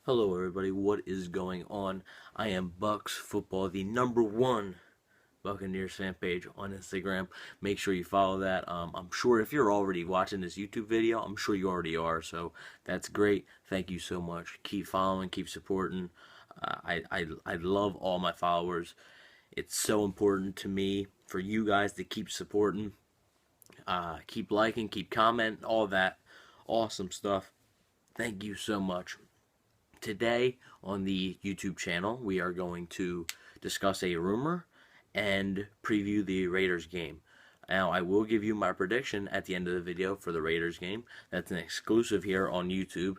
Hello, everybody. What is going on? I am Bucks Football, the #1 Buccaneers fan page on Instagram. Make sure you follow that. I'm sure if you're already watching this YouTube video, I'm sure you already are. So that's great. Thank you so much. Keep following. Keep supporting. I love all my followers. It's so important to me for you guys to keep supporting, keep liking, keep commenting, all that awesome stuff. Thank you so much. Today on the YouTube channel, we are going to discuss a rumor and preview the Raiders game. Now, I will give you my prediction at the end of the video for the Raiders game. That's an exclusive here on YouTube.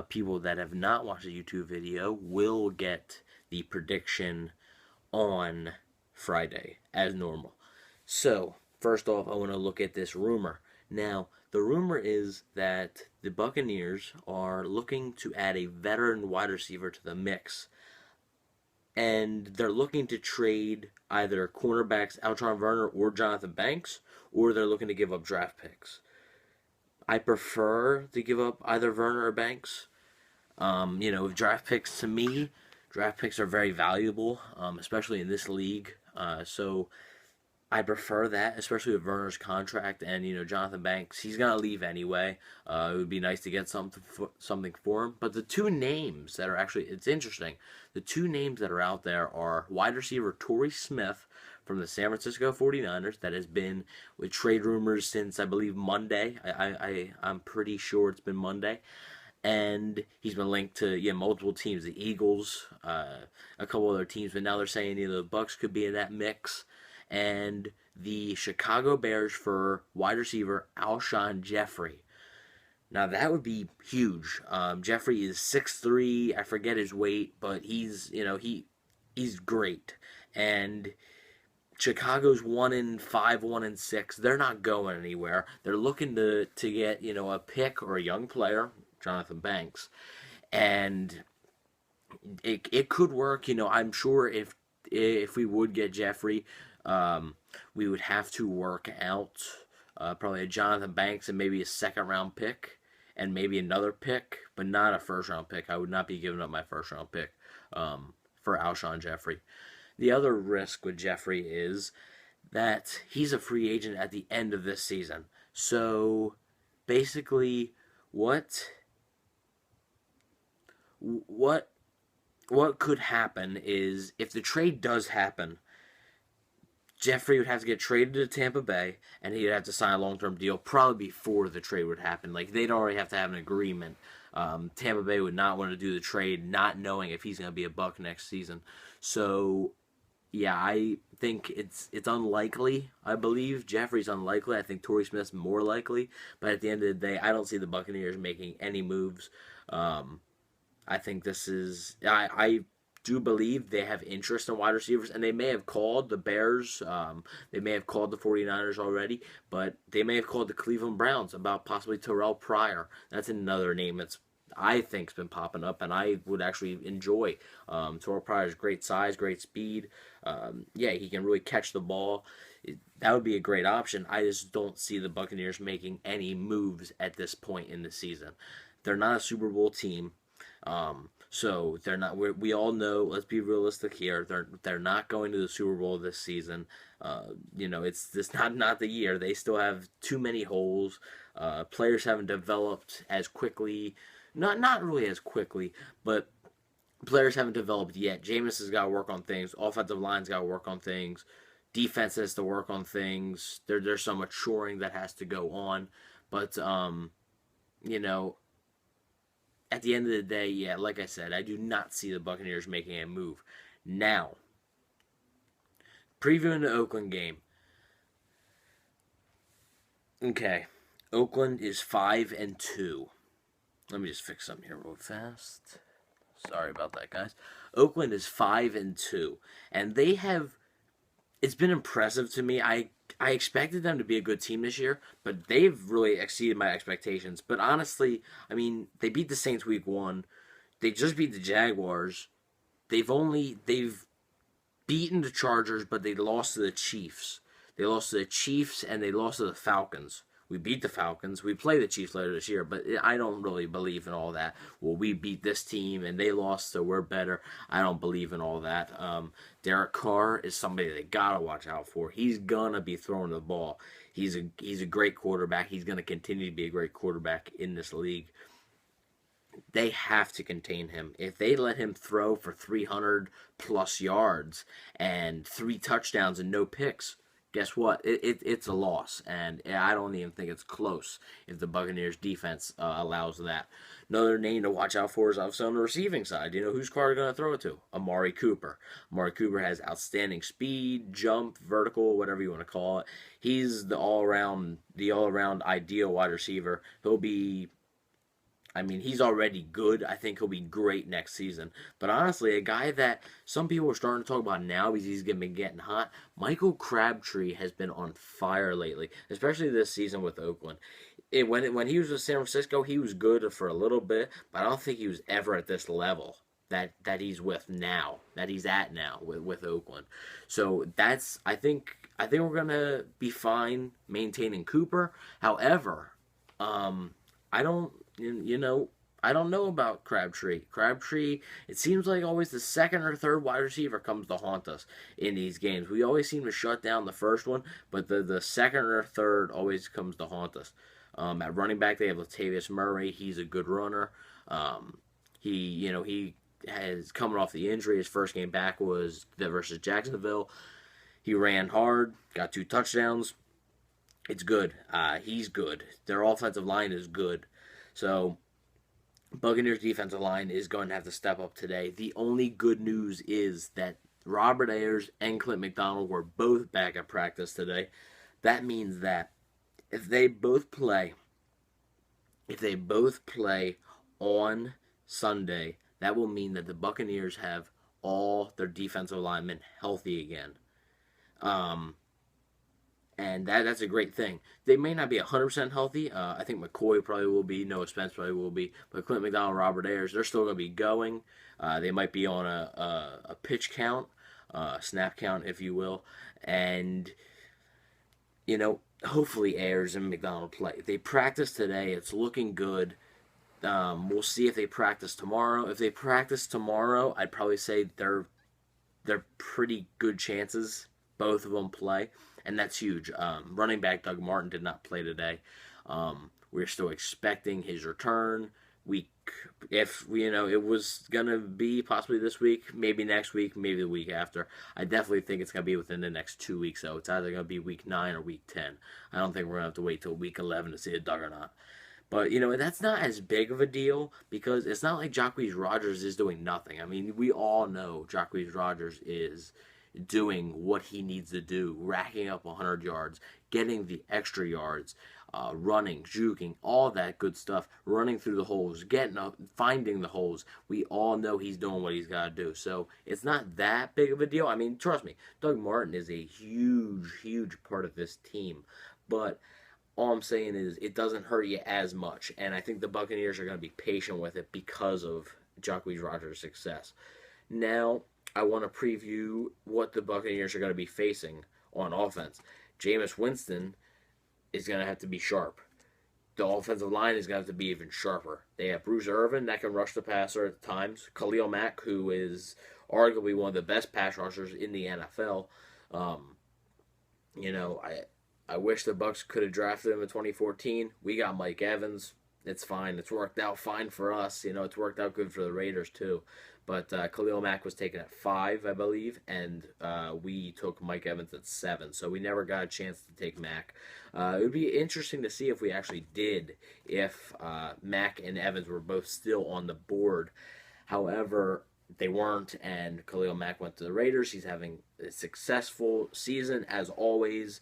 People that have not watched the YouTube video will get the prediction on Friday, as normal. So, first off, I want to look at this rumor. Now, the rumor is that the Buccaneers are looking to add a veteran wide receiver to the mix. And they're looking to trade either cornerbacks Alshon Werner or Jonathan Banks, or they're looking to give up draft picks. I prefer to give up either Werner or Banks. Draft picks to me, draft picks are very valuable, especially in this league. So I prefer that, especially with Werner's contract and Jonathan Banks. He's gonna leave anyway. It would be nice to get something for him. But the two names that are it's interesting. The two names that are out there are wide receiver Torrey Smith from the San Francisco 49ers that has been with trade rumors since I believe Monday. I'm pretty sure it's been Monday. And he's been linked to multiple teams, the Eagles, a couple other teams, but now they're saying the Bucks could be in that mix, and the Chicago Bears for wide receiver Alshon Jeffrey. Now that would be huge. Jeffrey is 6'3". I forget his weight, but he's great, and Chicago's 1-5, 1-6. They're not going anywhere. They're looking to get a pick or a young player, Jonathan Banks, and it could work. I'm sure if we would get Jeffrey, we would have to work out probably a Jonathan Banks and maybe a second-round pick and maybe another pick, but not a first-round pick. I would not be giving up my first-round pick for Alshon Jeffrey. The other risk with Jeffrey is that he's a free agent at the end of this season. So basically, what could happen is if the trade does happen, Jeffrey would have to get traded to Tampa Bay, and he'd have to sign a long-term deal probably before the trade would happen. Like, they'd already have to have an agreement. Tampa Bay would not want to do the trade, not knowing if he's going to be a Buck next season. So, yeah, I think it's unlikely. I believe Jeffrey's unlikely. I think Torrey Smith's more likely. But at the end of the day, I don't see the Buccaneers making any moves. I think this is... I do believe they have interest in wide receivers, and they may have called the Bears, they may have called the 49ers already, but they may have called the Cleveland Browns about possibly Terrell Pryor. That's another name that's, I think, has been popping up, and I would actually enjoy. Terrell Pryor's great size, great speed. He can really catch the ball. That would be a great option. I just don't see the Buccaneers making any moves at this point in the season. They're not a Super Bowl team. So they're not. We all know. Let's be realistic here. They're not going to the Super Bowl this season. It's just not the year. They still have too many holes. Players haven't developed as quickly. Not really as quickly, but players haven't developed yet. Jameis has got to work on things. Offensive line's got to work on things. Defense has to work on things. There's some maturing that has to go on, but at the end of the day, yeah, like I said, I do not see the Buccaneers making a move. Now, previewing the Oakland game. Okay, Oakland is 5-2. Let me just fix something here real fast. Sorry about that, guys. Oakland is 5-2, and they have. It's been impressive to me. I expected them to be a good team this year, but they've really exceeded my expectations. But honestly, I mean, they beat the Saints week 1. They just beat the Jaguars. They've beaten the Chargers, but they lost to the Chiefs. They lost to the Chiefs and they lost to the Falcons, We beat the Falcons. We play the Chiefs later this year, but I don't really believe in all that. Well, we beat this team and they lost, so we're better. I don't believe in all that. Derek Carr is somebody they gotta watch out for. He's gonna be throwing the ball. He's a great quarterback. He's gonna continue to be a great quarterback in this league. They have to contain him. If they let him throw for 300 plus yards and 3 touchdowns and no picks, guess what? It's a loss, and I don't even think it's close if the Buccaneers defense allows that. Another name to watch out for is obviously on the receiving side. You know who's Carter going to throw it to? Amari Cooper. Amari Cooper has outstanding speed, jump, vertical, whatever you want to call it. He's the all around ideal wide receiver. He's already good. I think he'll be great next season. But honestly, a guy that some people are starting to talk about now because he's been getting hot, Michael Crabtree has been on fire lately, especially this season with Oakland. When he was with San Francisco, he was good for a little bit, but I don't think he was ever at this level that he's with now, that he's at now with Oakland. So I think we're gonna be fine maintaining Cooper. However, I don't. I don't know about Crabtree. Crabtree, it seems like always the second or third wide receiver comes to haunt us in these games. We always seem to shut down the first one, but the second or third always comes to haunt us. At running back, they have Latavius Murray. He's a good runner. He has coming off the injury. His first game back was versus Jacksonville. He ran hard, got 2 touchdowns. It's good. He's good. Their offensive line is good. So, Buccaneers defensive line is going to have to step up today. The only good news is that Robert Ayers and Clint McDonald were both back at practice today. That means that if they both play on Sunday, that will mean that the Buccaneers have all their defensive linemen healthy again. And that's a great thing. They may not be 100% healthy. I think McCoy probably will be. Noah Spence probably will be. But Clint McDonald, Robert Ayers, they're still going to be going. They might be on a pitch count, snap count, if you will. And, hopefully Ayers and McDonald play. If they practice today, it's looking good. We'll see if they practice tomorrow. If they practice tomorrow, I'd probably say they're pretty good chances. Both of them play. And that's huge. Running back Doug Martin did not play today. We're still expecting his return. It was gonna be possibly this week, maybe next week, maybe the week after. I definitely think it's gonna be within the next 2 weeks. So it's either gonna be week 9 or week 10. I don't think we're gonna have to wait till week 11 to see a Doug or not. But, that's not as big of a deal because it's not like Jacquizz Rodgers is doing nothing. I mean, we all know Jacquizz Rodgers is doing what he needs to do, racking up 100 yards, getting the extra yards, running, juking, all that good stuff, running through the holes, getting up, finding the holes. We all know he's doing what he's got to do. So it's not that big of a deal. I mean, trust me, Doug Martin is a huge, huge part of this team. But all I'm saying is it doesn't hurt you as much. And I think the Buccaneers are going to be patient with it because of Jacquizz Rodgers' success. Now, I want to preview what the Buccaneers are going to be facing on offense. Jameis Winston is going to have to be sharp. The offensive line is going to have to be even sharper. They have Bruce Irvin that can rush the passer at times. Khalil Mack, who is arguably one of the best pass rushers in the NFL. I wish the Bucs could have drafted him in 2014. We got Mike Evans. It's fine. It's worked out fine for us. It's worked out good for the Raiders too. But Khalil Mack was taken at 5, I believe, and we took Mike Evans at 7. So we never got a chance to take Mack. It would be interesting to see if we actually did, if Mack and Evans were both still on the board. However, they weren't, and Khalil Mack went to the Raiders. He's having a successful season, as always.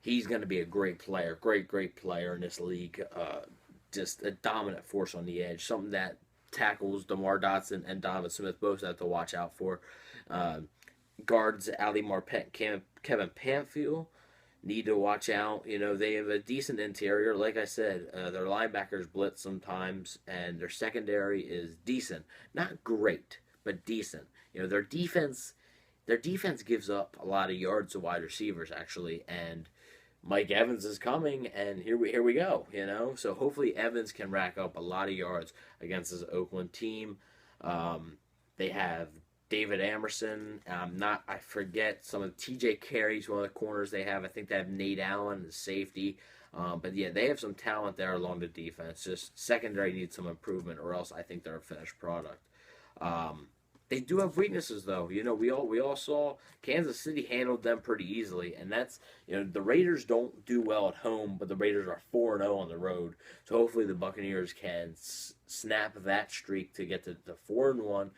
He's going to be a great player, great player in this league. Just a dominant force on the edge, something that tackles DeMar Dotson and Donovan Smith both have to watch out for. Guards Ali Marpet, Kevin Pamphile need to watch out. They have a decent interior. Like I said, their linebackers blitz sometimes, and their secondary is decent. Not great, but decent. Their defense gives up a lot of yards to wide receivers, actually, and Mike Evans is coming, and here we go. So hopefully Evans can rack up a lot of yards against this Oakland team. Um, they have David Amerson. I forget some of T.J. Carey's one of the corners they have. I think they have Nate Allen, the safety. But yeah, they have some talent there along the defense. Just secondary needs some improvement, or else I think they're a finished product. Um, they do have weaknesses, though. We all saw Kansas City handled them pretty easily, and that's the Raiders don't do well at home, but the Raiders are 4-0 on the road. So hopefully the Buccaneers can snap that streak to get to 4-1.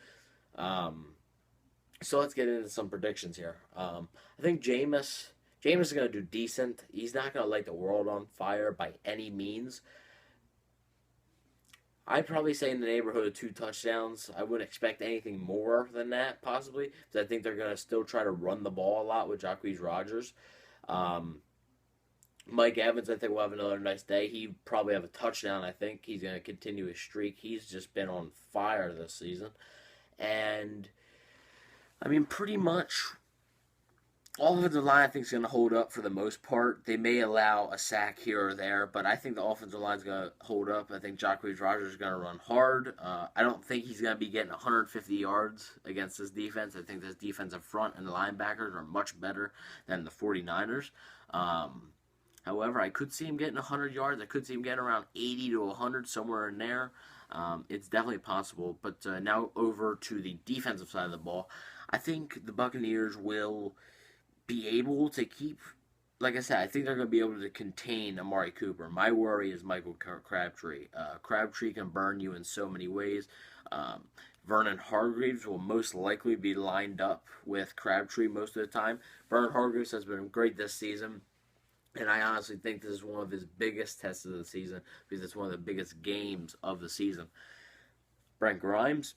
Um, so let's get into some predictions here. I think Jameis is going to do decent. He's not going to light the world on fire by any means. I'd probably say in the neighborhood of 2 touchdowns. I wouldn't expect anything more than that, possibly, because I think they're going to still try to run the ball a lot with Jacquizz Rodgers. Um, Mike Evans, I think, will have another nice day. He probably have a touchdown, I think. He's going to continue his streak. He's just been on fire this season. And, I mean, pretty much offensive line, I think, is going to hold up for the most part. They may allow a sack here or there, but I think the offensive line is going to hold up. I think Jacquizz Rodgers is going to run hard. I don't think he's going to be getting 150 yards against this defense. I think this defensive front and the linebackers are much better than the 49ers. However, I could see him getting 100 yards. I could see him getting around 80 to 100, somewhere in there. It's definitely possible. But now over to the defensive side of the ball. I think the Buccaneers will be able to keep, like I said, I think they're going to be able to contain Amari Cooper. My worry is Michael Crabtree. Crabtree can burn you in so many ways. Vernon Hargreaves will most likely be lined up with Crabtree most of the time. Vernon Hargreaves has been great this season, and I honestly think this is one of his biggest tests of the season because it's one of the biggest games of the season. Brent Grimes,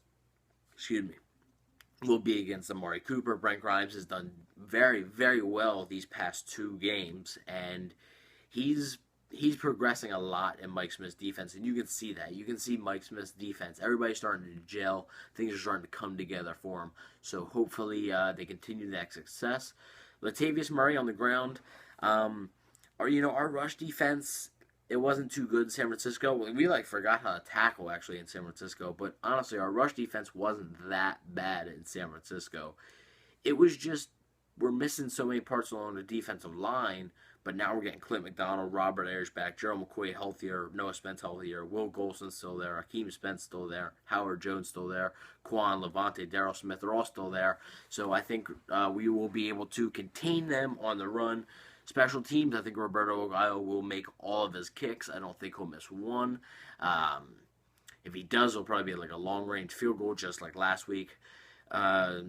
will be against Amari Cooper. Brent Grimes has done very, very well these past 2 games, and he's progressing a lot in Mike Smith's defense, and you can see that. You can see Mike Smith's defense. Everybody's starting to gel. Things are starting to come together for him. So hopefully they continue that success. Latavius Murray on the ground. Our rush defense, it wasn't too good in San Francisco. We forgot how to tackle actually in San Francisco, but honestly, our rush defense wasn't that bad in San Francisco. It was just we're missing so many parts along the defensive line, but now we're getting Clint McDonald, Robert Ayers back, Gerald McCoy healthier, Noah Spence healthier, Will Golson still there, Akeem Spence still there, Howard Jones still there, Quan, Levante, Darryl Smith are all still there. So I think we will be able to contain them on the run. Special teams, I think Roberto Aguayo will make all of his kicks. I don't think he'll miss one. If he does, it'll probably be like a long-range field goal, just like last week. I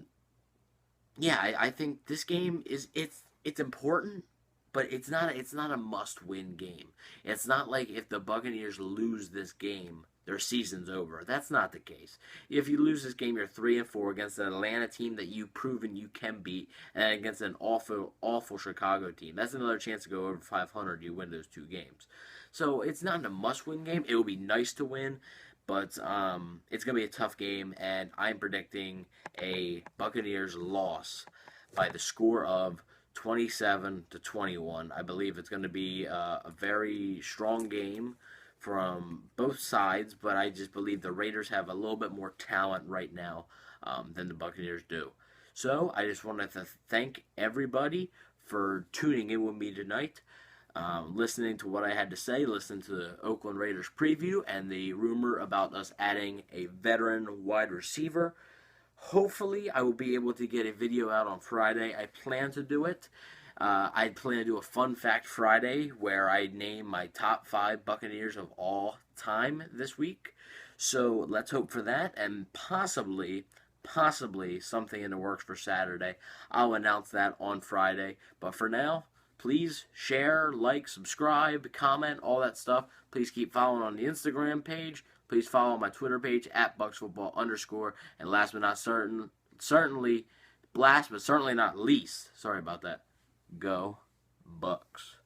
think this game it's important, but it's not a must-win game. It's not like if the Buccaneers lose this game, their season's over. That's not the case. If you lose this game, you're 3-4 against an Atlanta team that you've proven you can beat, and against an awful, awful Chicago team. That's another chance to go over 500. You win those 2 games. So it's not a must-win game. It will be nice to win, but it's going to be a tough game, and I'm predicting a Buccaneers loss by the score of 27-21. I believe it's going to be a very strong game from both sides, but I just believe the Raiders have a little bit more talent right now than the Buccaneers do. So I just wanted to thank everybody for tuning in with me tonight, listening to what I had to say, listening to the Oakland Raiders preview, and the rumor about us adding a veteran wide receiver. Hopefully, I will be able to get a video out on Friday. I plan to do it. I plan to do a Fun Fact Friday where I name my top 5 Buccaneers of all time this week. So let's hope for that, and possibly something in the works for Saturday. I'll announce that on Friday. But for now, please share, like, subscribe, comment, all that stuff. Please keep following on the Instagram page. Please follow my Twitter page at BucksFootball_. And last but not certainly not least, sorry about that, go Bucks.